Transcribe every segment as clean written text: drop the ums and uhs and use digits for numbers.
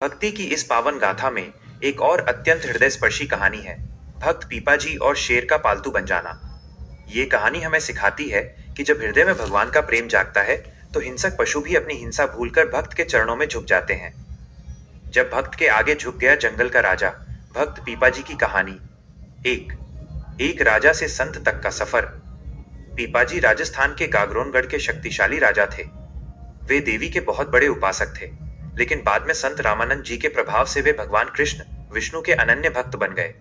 भक्ति की इस पावन गाथा में एक और अत्यंत हृदयस्पर्शी कहानी है, भक्त पीपाजी और शेर का पालतू बन जाना। ये कहानी हमें सिखाती है कि जब हृदय में भगवान का प्रेम जागता है, तो हिंसक पशु भी अपनी हिंसा भूलकर भक्त के चरणों में झुक जाते हैं। जब भक्त के आगे झुक गया जंगल का राजा, भक्त पीपाजी की कहानी। एक राजा से संत तक का सफर। पीपाजी राजस्थान के गागरोनगढ़ के शक्तिशाली राजा थे। वे देवी के बहुत बड़े उपासक थे, लेकिन बाद में संत रामानंद जी के प्रभाव से वे भगवान कृष्ण विष्णु के अनन्य भक्त बन गए।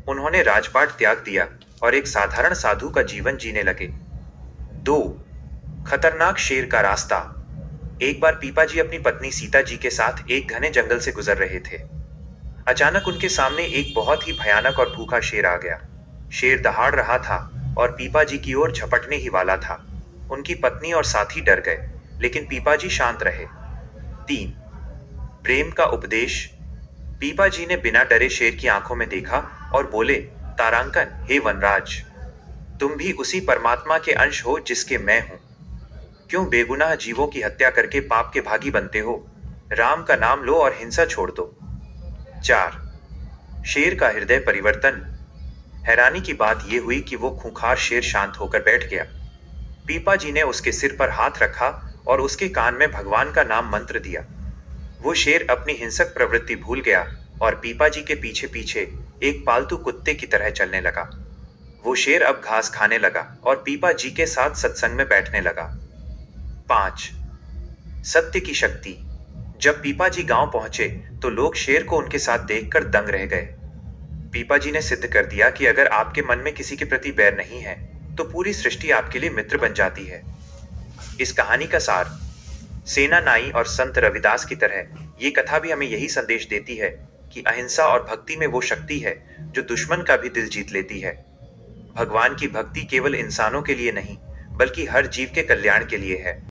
उन्होंने राजपाट त्याग दिया और एक साधारण साधु का जीवन जीने लगे। 2 खतरनाक शेर का रास्ता। एक बार पीपाजी अपनी पत्नी सीता जी के साथ एक घने जंगल से गुजर रहे थे। अचानक उनके सामने एक बहुत ही भयानक और भूखा शेर आ गया। शेर दहाड़ रहा था और पीपाजी की ओर झपटने ही वाला था। उनकी पत्नी और साथी डर गए, लेकिन पीपाजी शांत रहे। 3 प्रेम का उपदेश। पीपाजी ने बिना डरे शेर की आंखों में देखा और बोले, तारांकन, हे वनराज, तुम भी उसी परमात्मा के अंश हो जिसके मैं हूं। क्यों बेगुनाह जीवों की हत्या करके पाप के भागी बनते हो? राम का नाम लो और हिंसा छोड़ दो। 4 शेर का हृदय परिवर्तन। हैरानी की बात यह हुई कि वो खूंखार शेर शांत होकर बैठ गया। पीपाजी ने उसके सिर पर हाथ रखा और उसके कान में भगवान का नाम मंत्र दिया। वो शेर अपनी हिंसक प्रवृत्ति भूल गया और पीपाजी के पीछे पीछे एक पालतू कुत्ते की तरह चलने लगा। वो शेर अब घास खाने लगा और पीपाजी के साथ सत्संग में बैठने लगा। 5 सत्य की शक्ति। जब पीपाजी गांव पहुंचे तो लोग शेर को उनके साथ देखकर दंग रह गए। पीपाजी ने सिद्ध कर दिया कि अगर आपके मन में किसी के प्रति बैर नहीं है, तो पूरी सृष्टि आपके लिए मित्र बन जाती है। इस कहानी का सार। सेना नाई और संत रविदास की तरह ये कथा भी हमें यही संदेश देती है कि अहिंसा और भक्ति में वो शक्ति है जो दुश्मन का भी दिल जीत लेती है। भगवान की भक्ति केवल इंसानों के लिए नहीं, बल्कि हर जीव के कल्याण के लिए है।